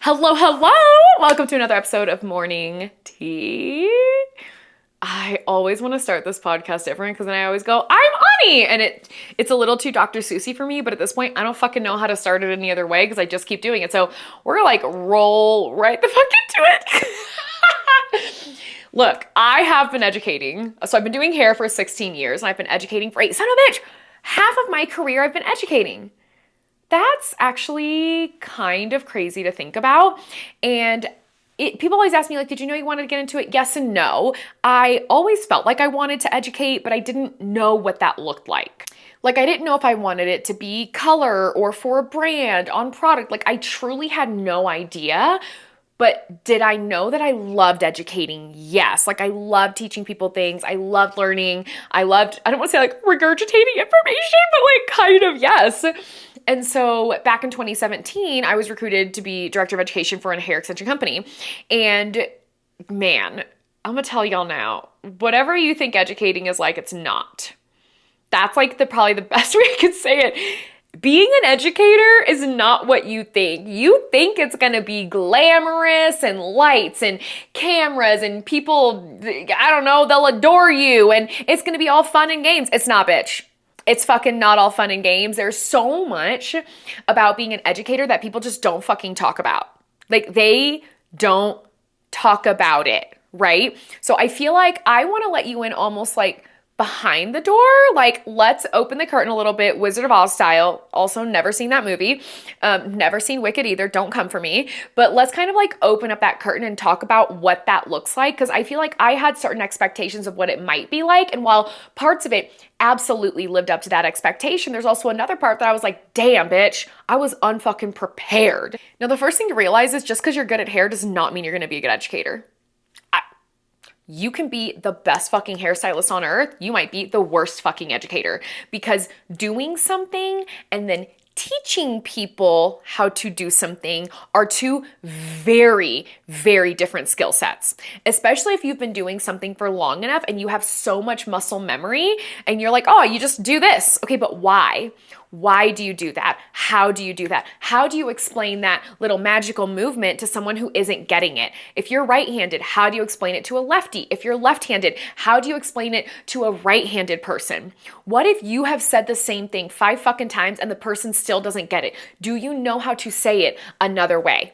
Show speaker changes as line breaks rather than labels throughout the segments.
Hello, hello! Welcome to another episode of Morning Tea. I always want to start this podcast different because then I always go, I'm Ani! And it's a little too Dr. Seussy for me, but at this point, I don't fucking know how to start it any other way because I just keep doing it. So we're gonna like roll right the fuck into it. Look, I have been educating. So I've been doing hair for 16 years and I've been educating for 8. Son of a bitch! Half of my career I've been educating. That's actually kind of crazy to think about. And people always ask me, like, did you know you wanted to get into it? Yes and no. I always felt like I wanted to educate, but I didn't know what that looked like. Like, I didn't know if I wanted it to be color or for a brand on product. Like, I truly had no idea. But did I know that I loved educating? Yes. Like, I loved teaching people things. I loved learning. I don't want to say like regurgitating information, but like kind of yes. And so back in 2017, I was recruited to be director of education for a hair extension company. And man, I'm gonna tell y'all now, whatever you think educating is like, it's not. That's like probably the best way I could say it. Being an educator is not what you think. You think it's gonna be glamorous and lights and cameras and people, I don't know, they'll adore you and it's gonna be all fun and games. It's not, bitch. It's fucking not all fun and games. There's so much about being an educator that people just don't fucking talk about. Like, they don't talk about it, right? So I feel like I want to let you in almost like behind the door. Like, let's open the curtain a little bit, Wizard of Oz style. Also, never seen that movie. Never seen Wicked either. Don't come for me. But let's kind of like open up that curtain and talk about what that looks like. Because I feel like I had certain expectations of what it might be like. And while parts of it absolutely lived up to that expectation, there's also another part that I was like, damn, bitch, I was unfucking prepared. Now, the first thing to realize is just because you're good at hair does not mean you're going to be a good educator. You can be the best fucking hairstylist on earth. You might be the worst fucking educator, because doing something and then teaching people how to do something are two very, very different skill sets. Especially if you've been doing something for long enough and you have so much muscle memory and you're like, oh, you just do this. Okay, but why? Why do you do that? How do you do that? How do you explain that little magical movement to someone who isn't getting it? If you're right-handed, how do you explain it to a lefty? If you're left-handed, how do you explain it to a right-handed person? What if you have said the same thing 5 fucking times and the person still doesn't get it? Do you know how to say it another way?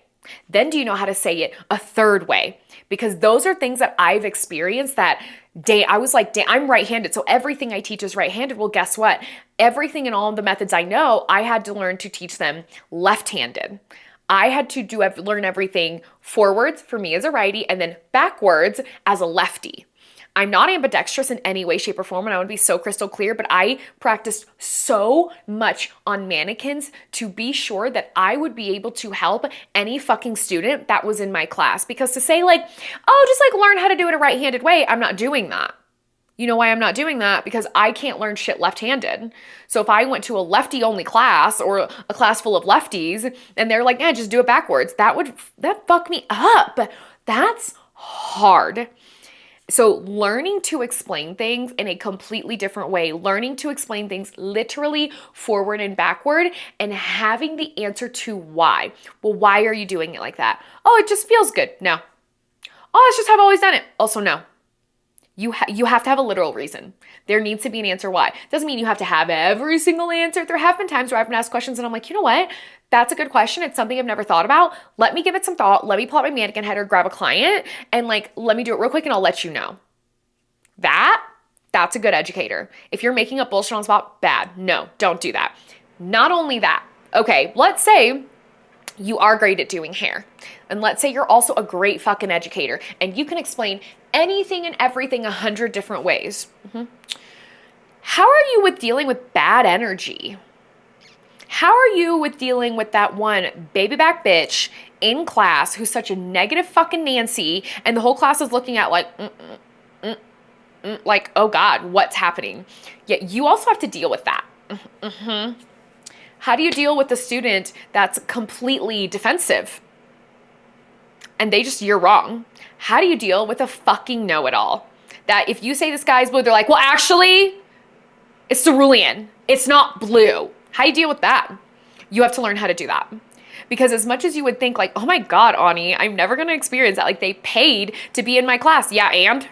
Then do you know how to say it a third way? Because those are things that I've experienced that day. I was like, I'm right-handed, so everything I teach is right-handed. Well, guess what? Everything and all of the methods I know, I had to learn to teach them left-handed. I had to learn everything forwards for me as a righty and then backwards as a lefty. I'm not ambidextrous in any way, shape, or form, and I want to be so crystal clear, but I practiced so much on mannequins to be sure that I would be able to help any fucking student that was in my class. Because to say like, oh, just like learn how to do it a right-handed way, I'm not doing that. You know why I'm not doing that? Because I can't learn shit left-handed. So if I went to a lefty-only class or a class full of lefties and they're like, yeah, just do it backwards, that fuck me up. That's hard. So learning to explain things in a completely different way, learning to explain things literally forward and backward, and having the answer to why. Well, why are you doing it like that? Oh, it just feels good. No. Oh, it's just how I've always done it. Also, no. You have to have a literal reason. There needs to be an answer why. Doesn't mean you have to have every single answer. There have been times where I've been asked questions and I'm like, you know what? That's a good question. It's something I've never thought about. Let me give it some thought. Let me pull out my mannequin head or grab a client and like, let me do it real quick and I'll let you know. That's a good educator. If you're making up bullshit on the spot, bad. No, don't do that. Not only that, okay, let's say you are great at doing hair. And let's say you're also a great fucking educator and you can explain anything and everything 100 different ways. How are you with dealing with bad energy? How are you with dealing with that one baby back bitch in class who's such a negative fucking Nancy and the whole class is looking at like, like, oh God, what's happening? Yet you also have to deal with that. How do you deal with the student that's completely defensive and you're wrong? How do you deal with a fucking know-it-all that if you say the sky's blue, they're like, well, actually, it's cerulean. It's not blue. How do you deal with that? You have to learn how to do that. Because as much as you would think like, oh my God, Ani, I'm never going to experience that. Like they paid to be in my class. Yeah, and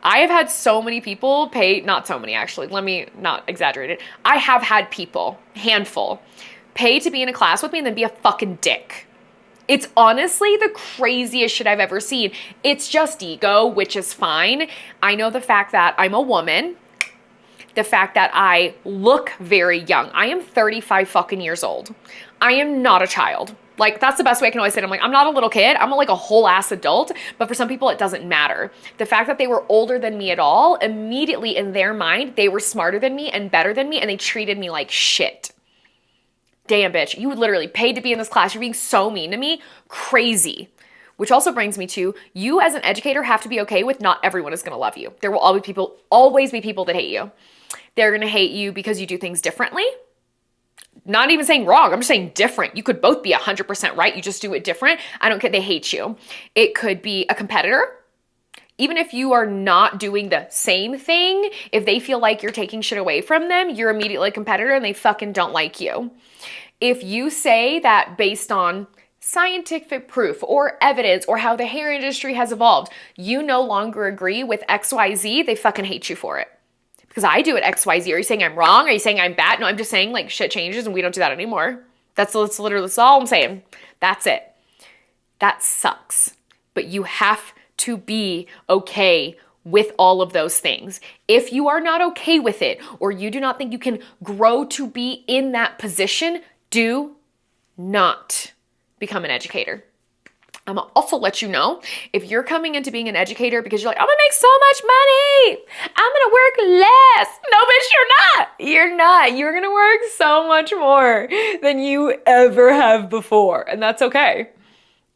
I have had so many people pay, not so many actually, let me not exaggerate it. I have had people, handful, pay to be in a class with me and then be a fucking dick. It's honestly the craziest shit I've ever seen. It's just ego, which is fine. I know the fact that I'm a woman, the fact that I look very young. I am 35 fucking years old. I am not a child. Like, that's the best way I can always say it. I'm like, I'm not a little kid. I'm like a whole ass adult. But for some people, it doesn't matter. The fact that they were older than me at all, immediately in their mind, they were smarter than me and better than me, and they treated me like shit. Damn, bitch, you literally paid to be in this class. You're being so mean to me. Crazy. Which also brings me to, you as an educator have to be okay with not everyone is going to love you. There will always be people that hate you. They're going to hate you because you do things differently. Not even saying wrong, I'm just saying different. You could both be 100% right, you just do it different. I don't care, they hate you. It could be a competitor. Even if you are not doing the same thing, if they feel like you're taking shit away from them, you're immediately a competitor and they fucking don't like you. If you say that based on scientific proof or evidence or how the hair industry has evolved, you no longer agree with XYZ, they fucking hate you for it. Because I do it XYZ. Are you saying I'm wrong? Are you saying I'm bad? No, I'm just saying like shit changes and we don't do that anymore. That's all I'm saying. That's it. That sucks. But you have to be okay with all of those things. If you are not okay with it, or you do not think you can grow to be in that position, do not become an educator. I'm gonna also let you know, if you're coming into being an educator because you're like, I'm gonna make so much money, I'm gonna work less. No, bitch, you're not. You're not. You're gonna work so much more than you ever have before. And that's okay.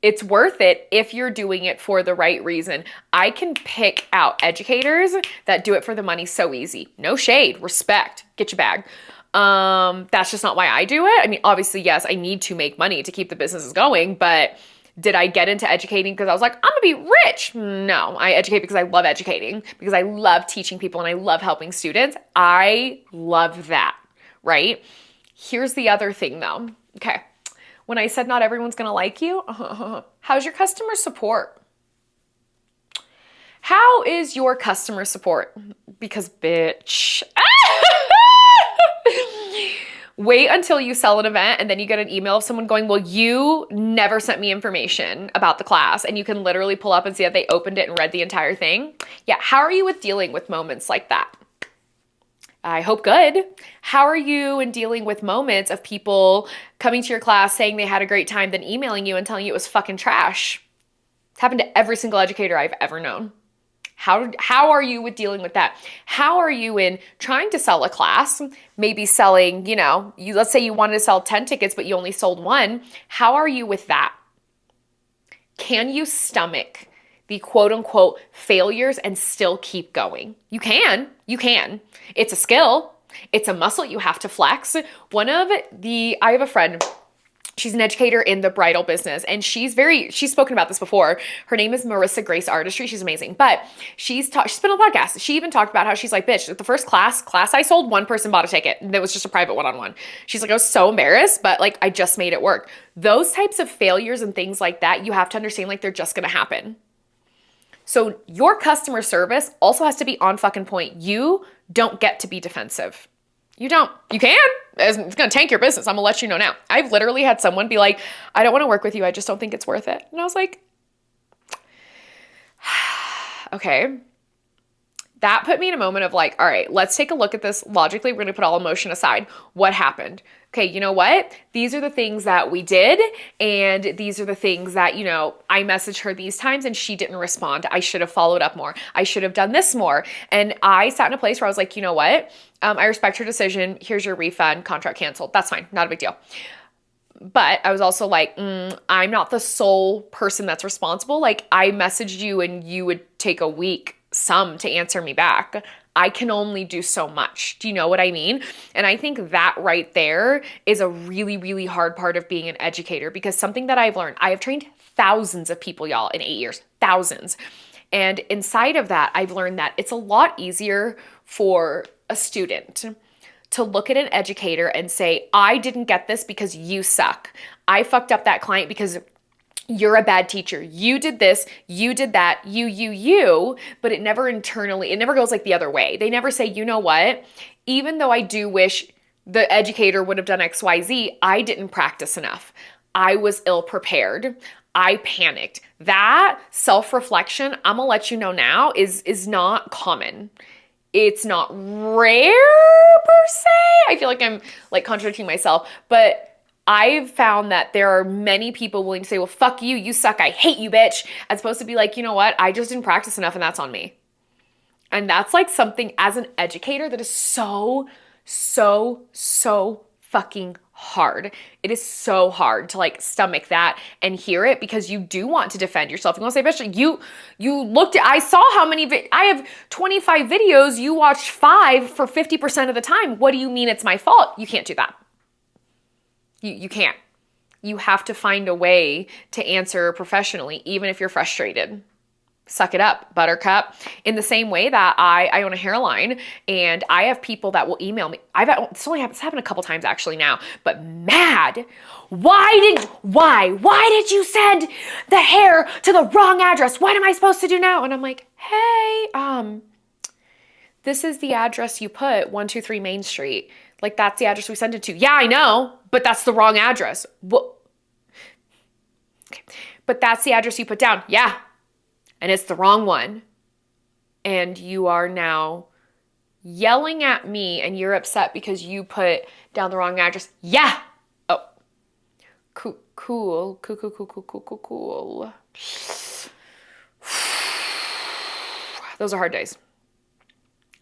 It's worth it if you're doing it for the right reason. I can pick out educators that do it for the money so easy. No shade, respect, get your bag. That's just not why I do it. I mean, obviously, yes, I need to make money to keep the businesses going, but did I get into educating because I was like, I'm gonna be rich? No, I educate because I love educating, because I love teaching people and I love helping students. I love that, right? Here's the other thing though. Okay, when I said not everyone's gonna like you, how's your customer support? How is your customer support? Because bitch. Wait until you sell an event and then you get an email of someone going, well, you never sent me information about the class, and you can literally pull up and see that they opened it and read the entire thing. Yeah, how are you with dealing with moments like that? I hope good. How are you in dealing with moments of people coming to your class saying they had a great time, then emailing you and telling you it was fucking trash? It's happened to every single educator I've ever known. How are you with dealing with that? How are you in trying to sell a class, maybe selling, let's say you wanted to sell 10 tickets, but you only sold one. How are you with that? Can you stomach the quote unquote failures and still keep going? You can. It's a skill. It's a muscle you have to flex. I have a friend, she's an educator in the bridal business, and she's spoken about this before. Her name is Marissa Grace Artistry. She's amazing, but she's been on the podcast. She even talked about how she's like, bitch, the first class I sold, one person bought a ticket. That was just a private one-on-one. She's like, I was so embarrassed, but like, I just made it work. Those types of failures and things like that, you have to understand, like, they're just going to happen. So your customer service also has to be on fucking point. You don't get to be defensive. You don't. You can. It's going to tank your business. I'm going to let you know now. I've literally had someone be like, I don't want to work with you. I just don't think it's worth it. And I was like, okay. That put me in a moment of like, all right, let's take a look at this logically. We're going to put all emotion aside. What happened? Okay, you know what? These are the things that we did, and these are the things that, I messaged her these times and she didn't respond. I should have followed up more. I should have done this more. And I sat in a place where I was like, you know what? I respect your decision. Here's your refund. Contract canceled. That's fine. Not a big deal. But I was also like, I'm not the sole person that's responsible. Like, I messaged you and you would take a week to answer me back. I can only do so much. Do you know what I mean? And I think that right there is a really, really hard part of being an educator, because something that I've learned, I have trained thousands of people, y'all, in 8 years, thousands. And inside of that, I've learned that it's a lot easier for a student to look at an educator and say, I didn't get this because you suck. I fucked up that client because you're a bad teacher. You did this, you did that, you, but it never goes like the other way. They never say, you know what? Even though I do wish the educator would have done XYZ, I didn't practice enough. I was ill prepared. I panicked. That self-reflection, I'm gonna let you know now, is not common. It's not rare per se. I feel like I'm like contradicting myself, but I've found that there are many people willing to say, well, fuck you, you suck, I hate you, bitch, as opposed to be like, you know what, I just didn't practice enough and that's on me. And that's like something as an educator that is so fucking hard. It is so hard to like stomach that and hear it because you do want to defend yourself. You want to say, especially you looked at, I saw how many, I have 25 videos, you watched 5 for 50% of the time. What do you mean it's my fault? You can't do that. You can't. You have to find a way to answer professionally, even if you're frustrated. Suck it up, buttercup. In the same way that I own a hairline and I have people that will email me. It's happened a couple times actually now, but mad. Why did you send the hair to the wrong address? What am I supposed to do now? And I'm like, hey, this is the address you put, 123 Main Street. Like that's the address we sent it to. Yeah, I know, but that's the wrong address. What? Okay. But that's the address you put down. Yeah. And it's the wrong one. And you are now yelling at me and you're upset because you put down the wrong address. Yeah. Oh, cool. Those are hard days.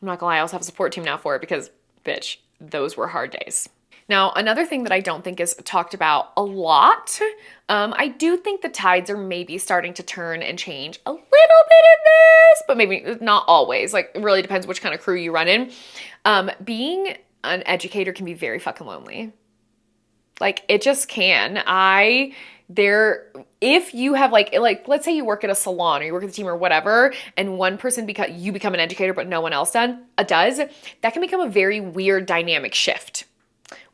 I'm not gonna lie, I also have a support team now for it because, bitch, those were hard days. Now, another thing that I don't think is talked about a lot, I do think the tides are maybe starting to turn and change a little bit in this, but maybe not always. Like, it really depends which kind of crew you run in. Being an educator can be very fucking lonely. Like, it just can. If you have like, let's say you work at a salon or you work at the team or whatever, and one person you become an educator, but no one else does, that can become a very weird dynamic shift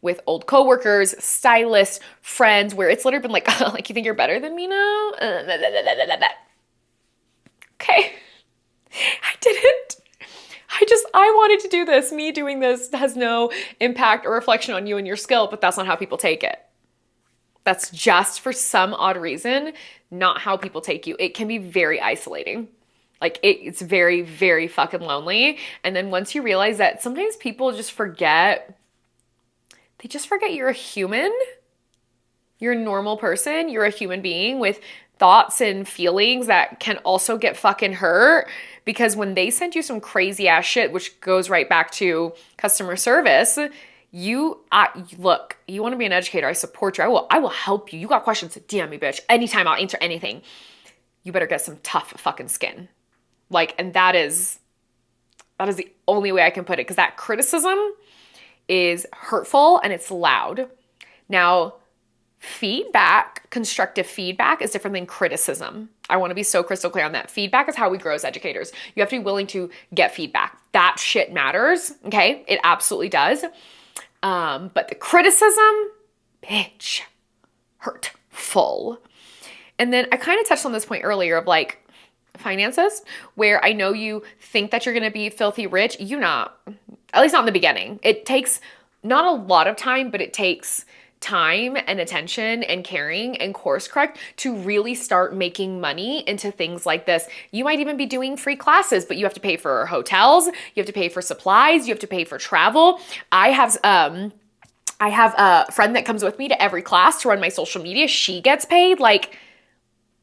with old coworkers, stylists, friends, where it's literally been like, like, you think you're better than me now? Okay. I didn't. I wanted to do this. Me doing this has no impact or reflection on you and your skill, but that's not how people take it. That's just for some odd reason, not how people take you. It can be very isolating. Like it's very, very fucking lonely. And then once you realize that sometimes people just forget, you're a human. You're a normal person. You're a human being with thoughts and feelings that can also get fucking hurt, because when they send you some crazy ass shit, which goes right back to customer service, look, you want to be an educator, I support you. I will help you. You got questions, DM me, bitch. Anytime, I'll answer anything. You better get some tough fucking skin. Like, and that is the only way I can put it, because that criticism is hurtful and it's loud. Now, constructive feedback is different than criticism. I want to be so crystal clear on that. Feedback is how we grow as educators. You have to be willing to get feedback. That shit matters, okay? It absolutely does. But the criticism, bitch, hurtful. And then I kind of touched on this point earlier of like finances, where I know you think that you're going to be filthy rich. You're not, at least not in the beginning. It takes not a lot of time, but it takes time and attention and caring and course correct to really start making money into things like this. You might even be doing free classes, but you have to pay for hotels, you have to pay for supplies, you have to pay for travel. I have a friend that comes with me to every class to run my social media. She gets paid. Like,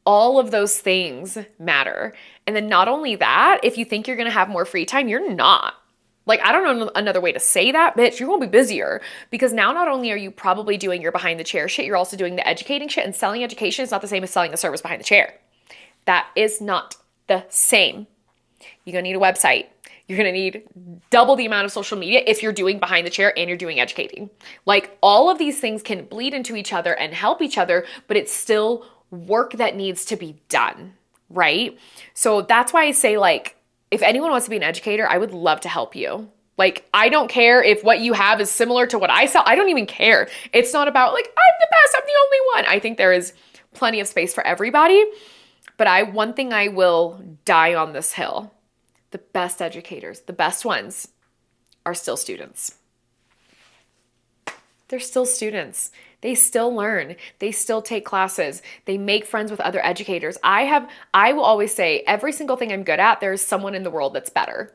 all of those things matter. And then not only that, if you think you're going to have more free time, you're not. Like, I don't know another way to say that, bitch. You're going to be busier, because now not only are you probably doing your behind the chair shit, you're also doing the educating shit, and selling education is not the same as selling a service behind the chair. That is not the same. You're going to need a website. You're going to need double the amount of social media if you're doing behind the chair and you're doing educating. Like, all of these things can bleed into each other and help each other, but it's still work that needs to be done, right? So that's why I say, like, if anyone wants to be an educator, I would love to help you. Like, I don't care if what you have is similar to what I sell. I don't even care. It's not about like, I'm the best, I'm the only one. I think there is plenty of space for everybody. But one thing I will die on this hill, the best educators, the best ones are still students. They're still students. They still learn. They still take classes. They make friends with other educators. I will always say every single thing I'm good at, there's someone in the world that's better.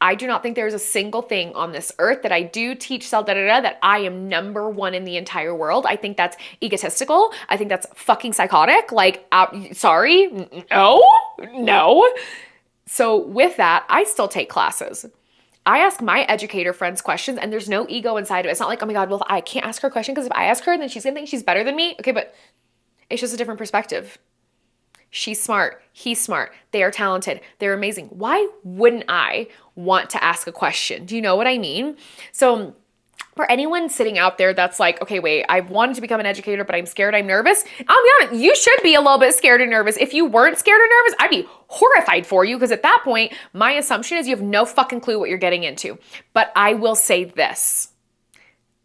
I do not think there's a single thing on this earth that I do teach, sell, that I am number one in the entire world. I think that's egotistical. I think that's fucking psychotic. Like, sorry, no. So with that, I still take classes. I ask my educator friends questions and there's no ego inside of it. It's not like, oh my God, well, I can't ask her a question because if I ask her, then she's gonna think she's better than me. Okay, but it's just a different perspective. She's smart. He's smart. They are talented. They're amazing. Why wouldn't I want to ask a question? Do you know what I mean? So for anyone sitting out there that's like, okay, wait, I've wanted to become an educator, but I'm scared, I'm nervous. I'll be honest, you should be a little bit scared and nervous. If you weren't scared or nervous, I'd be horrified for you because at that point, my assumption is you have no fucking clue what you're getting into. But I will say this.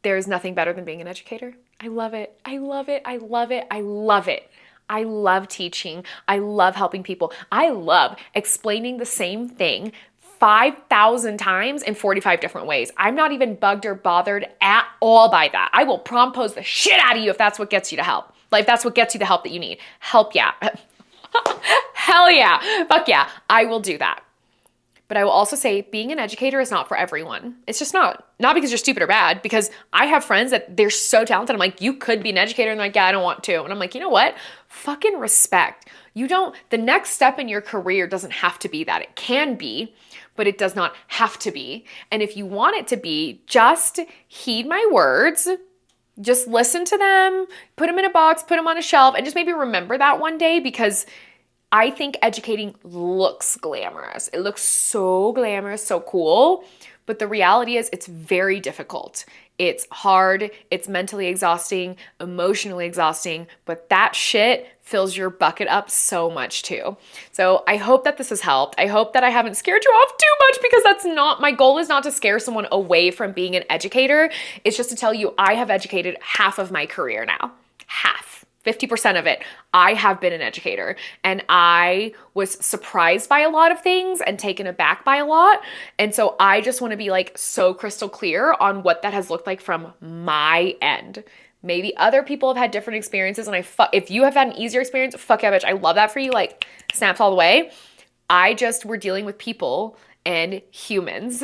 There is nothing better than being an educator. I love it. I love it. I love it. I love it. I love teaching. I love helping people. I love explaining the same thing 5,000 times in 45 different ways. I'm not even bugged or bothered at all by that. I will prompt pose the shit out of you if that's what gets you to help. Like, if that's what gets you the help that you need. Help, yeah. Hell yeah. Fuck yeah. I will do that. But I will also say being an educator is not for everyone. It's just not. Not because you're stupid or bad, because I have friends that they're so talented. I'm like, you could be an educator. And they're like, yeah, I don't want to. And I'm like, you know what? Fucking respect. The next step in your career doesn't have to be that. It can be, but it does not have to be. And if you want it to be, just heed my words. Just listen to them, put them in a box, put them on a shelf, and just maybe remember that one day, because I think educating looks glamorous. It looks so glamorous, so cool. But the reality is it's very difficult. It's hard. It's mentally exhausting, emotionally exhausting. But that shit fills your bucket up so much too. So I hope that this has helped. I hope that I haven't scared you off too much, because that's not, my goal is not to scare someone away from being an educator. It's just to tell you I have educated half of my career now. Half. 50% of it, I have been an educator, and I was surprised by a lot of things and taken aback by a lot. And so I just want to be like so crystal clear on what that has looked like from my end. Maybe other people have had different experiences, and if you have had an easier experience, fuck yeah, bitch. I love that for you. Like, snaps all the way. We're dealing with people and humans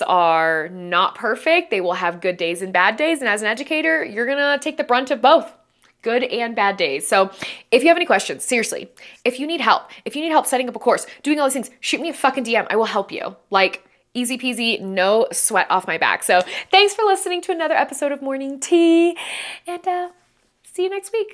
are not perfect. They will have good days and bad days. And as an educator, you're going to take the brunt of both good and bad days. So if you have any questions, seriously, if you need help setting up a course, doing all these things, shoot me a fucking DM. I will help you. Like, easy peasy, no sweat off my back. So thanks for listening to another episode of Morning Tea, and see you next week.